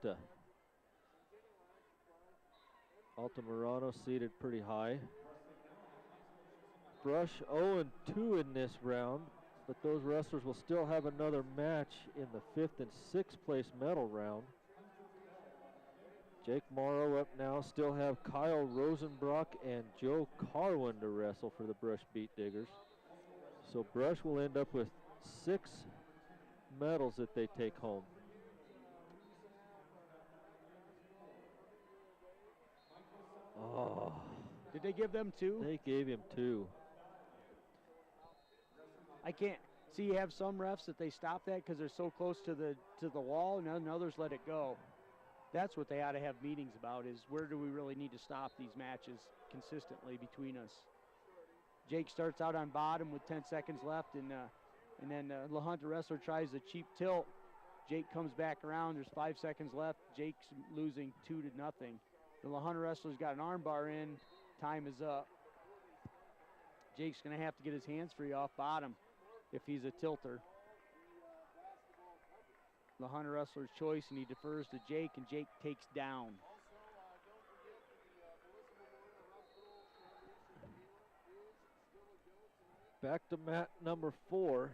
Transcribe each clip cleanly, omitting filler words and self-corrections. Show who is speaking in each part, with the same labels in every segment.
Speaker 1: Hunter. Altamirano seated pretty high. Brush 0-2 in this round, but those wrestlers will still have another match in the 5th and 6th place medal round. Jake Morrow up now, still have Kyle Rosenbrock and Joe Carwin to wrestle for the Brush Beat Diggers. So Brush will end up with 6 medals that they take home. Oh.
Speaker 2: Did they give them 2?
Speaker 1: They gave him 2.
Speaker 2: I can't see. You have some refs that they stop that because they're so close to the wall, and others let it go. That's what they ought to have meetings about, is where do we really need to stop these matches consistently between us. Jake starts out on bottom with 10 seconds left, and then the Hunter wrestler tries the cheap tilt. Jake comes back around. There's 5 seconds left. Jake's losing 2-0. The La Hunter wrestler's got an arm bar in. Time is up. Jake's going to have to get his hands free off bottom if he's a tilter. The Hunter wrestler's choice, and he defers to Jake, and Jake takes down.
Speaker 1: Back to mat number 4.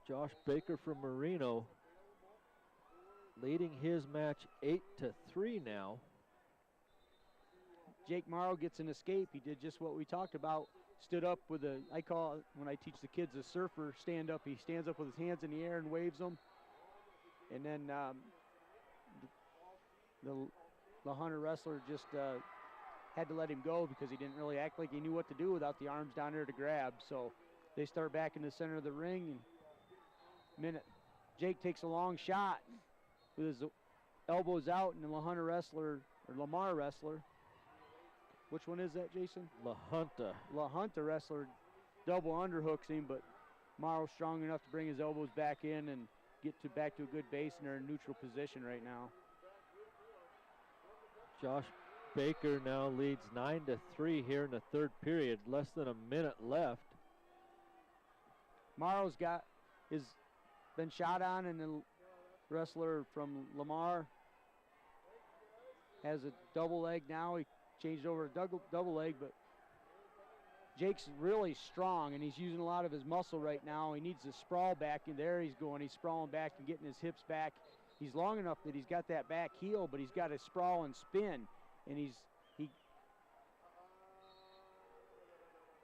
Speaker 1: Josh Baker from Marino leading his match 8-3 now.
Speaker 2: Jake Morrow gets an escape. He did just what we talked about. Stood up with I call it, when I teach the kids, a surfer stand up. He stands up with his hands in the air and waves them. And then the Hunter wrestler just had to let him go because he didn't really act like he knew what to do without the arms down there to grab. So they start back in the center of the ring. And Jake takes a long shot with his elbows out, and the La Hunter wrestler, or Lamar wrestler, which one is that, Jason?
Speaker 1: La
Speaker 2: Hunter wrestler double underhooks him, but Morrow's strong enough to bring his elbows back in and get back to a good base, and they're in neutral position right now.
Speaker 1: Josh Baker now leads 9-3 here in the 3rd period. Less than a minute left.
Speaker 2: Morrow's been shot on, and the wrestler from Lamar has a double leg now. He changed over a double leg, but Jake's really strong, and he's using a lot of his muscle right now. He needs to sprawl back, and there he's going. He's sprawling back and getting his hips back. He's long enough that he's got that back heel, but he's got to sprawl and spin, and and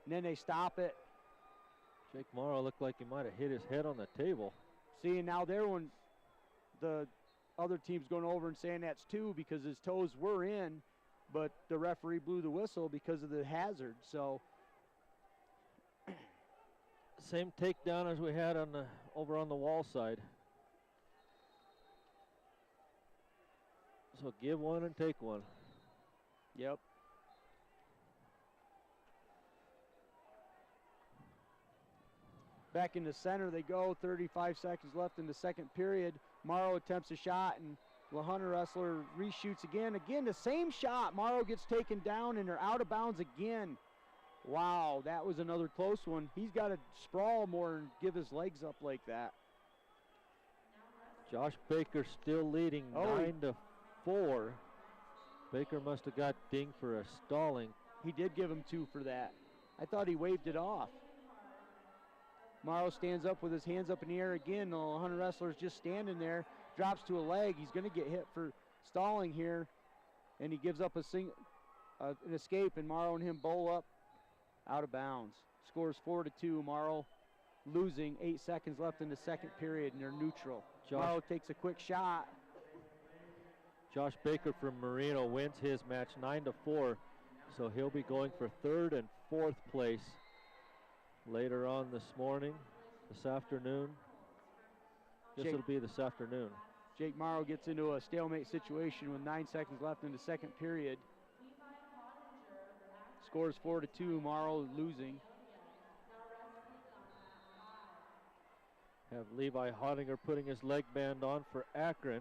Speaker 2: then they stop it.
Speaker 1: Jake Morrow looked like he might have hit his head on the table.
Speaker 2: See, and now there, when the other team's going over and saying that's 2 because his toes were in, but the referee blew the whistle because of the hazard. So
Speaker 1: same takedown as we had over on the wall side. So give one and take one.
Speaker 2: Yep. Back in the center they go. 35 seconds left in the 2nd period. Morrow attempts a shot, and the Hunter wrestler reshoots again. Again, the same shot. Morrow gets taken down, and they're out of bounds again. Wow, that was another close one. He's got to sprawl more and give his legs up like that.
Speaker 1: Josh Baker still leading 9-4. Baker must have got dinged for a stalling.
Speaker 2: He did give him 2 for that. I thought he waved it off. Morrow stands up with his hands up in the air again. The Hunter wrestler's just standing there, drops to a leg. He's going to get hit for stalling here, and he gives up an escape, and Morrow and him bowl up out of bounds. Scores 4-2. Morrow losing. 8 seconds left in the 2nd period, and they're neutral. Morrow takes a quick shot.
Speaker 1: Josh Baker from Marino wins his match 9-4, so he'll be going for 3rd and 4th place later on this afternoon. It'll be this afternoon.
Speaker 2: Jake Morrow gets into a stalemate situation with 9 seconds left in the 2nd period. Scores 4-2, Morrow losing.
Speaker 1: Have Levi Hottinger putting his leg band on for Akron.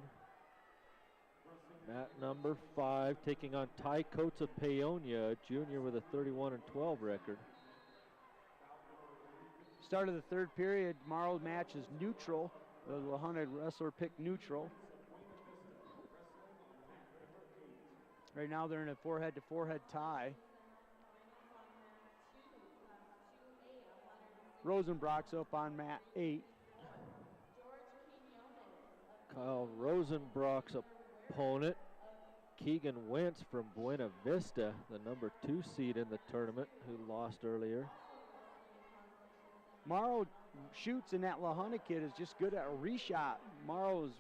Speaker 1: Mat number 5 taking on Ty Coates of Paonia, a junior with a 31-12 record.
Speaker 2: Start of the 3rd period, Morrow match is neutral. The La Hunter wrestler picked neutral. Right now they're in a forehead-to-forehead tie. Rosenbrock's up on mat 8.
Speaker 1: Kyle Rosenbrock's opponent, Keegan Wentz from Buena Vista, the number 2 seed in the tournament, who lost earlier.
Speaker 2: Morrow shoots, and that LaHunna kid is just good at a reshot. Morrow is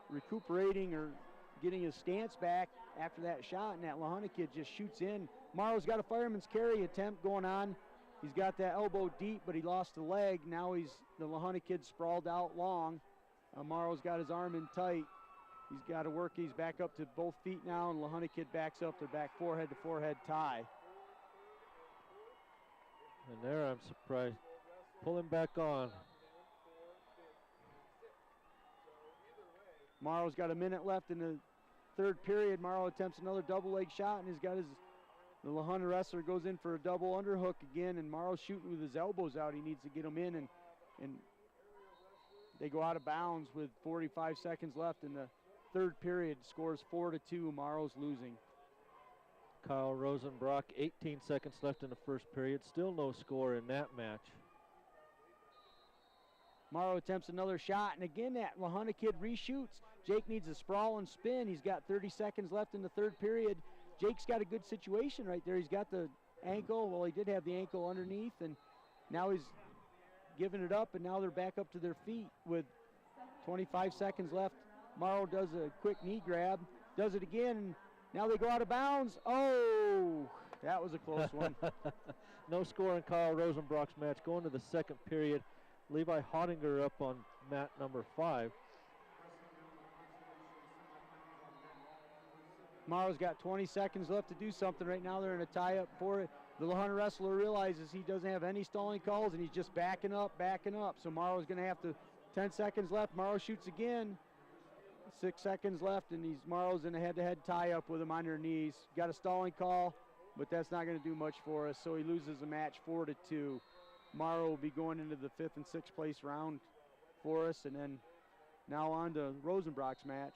Speaker 2: recuperating or getting his stance back after that shot, and that LaHunna kid just shoots in. Morrow's got a fireman's carry attempt going on. He's got that elbow deep, but he lost the leg. Now the LaHunna kid sprawled out long. Morrow's got his arm in tight. He's got to work. He's back up to both feet now, and LaHunna kid backs up. They're back forehead-to-forehead tie.
Speaker 1: And there, I'm surprised. Pull him back on.
Speaker 2: Morrow's got a minute left in the third period. Morrow attempts another double leg shot, and he's got the LaHunna wrestler goes in for a double underhook again, and Morrow's shooting with his elbows out. He needs to get them in, and they go out of bounds with 45 seconds left in the third period. Scores 4-2. Morrow's losing.
Speaker 1: Kyle Rosenbrock, 18 seconds left in the first period. Still no score in that match.
Speaker 2: Morrow attempts another shot, and again that LaHunna kid reshoots. Jake needs a sprawl and spin. He's got 30 seconds left in the third period. Jake's got a good situation right there. He's got the ankle. Well, he did have the ankle underneath, and now he's giving it up, and now they're back up to their feet with 25 seconds left. Morrow does a quick knee grab, does it again, and now they go out of bounds. Oh, that was a close one.
Speaker 1: No score in Kyle Rosenbrock's match. Going to the second period. Levi Hottinger up on mat number 5.
Speaker 2: Morrow's got 20 seconds left to do something. Right now they're in a tie-up for it. The LaHunna wrestler realizes he doesn't have any stalling calls, and he's just backing up. So Morrow's going to have to, 10 seconds left. Morrow shoots again. 6 seconds left, and Morrow's in a head-to-head tie-up with him on their knees. Got a stalling call, but that's not going to do much for us, so he loses the match 4-2. Morrow will be going into the 5th and 6th place round for us, and then now on to Rosenbrock's match.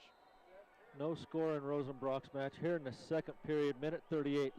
Speaker 1: No score in Rosenbrock's match here in the second period, minute 38.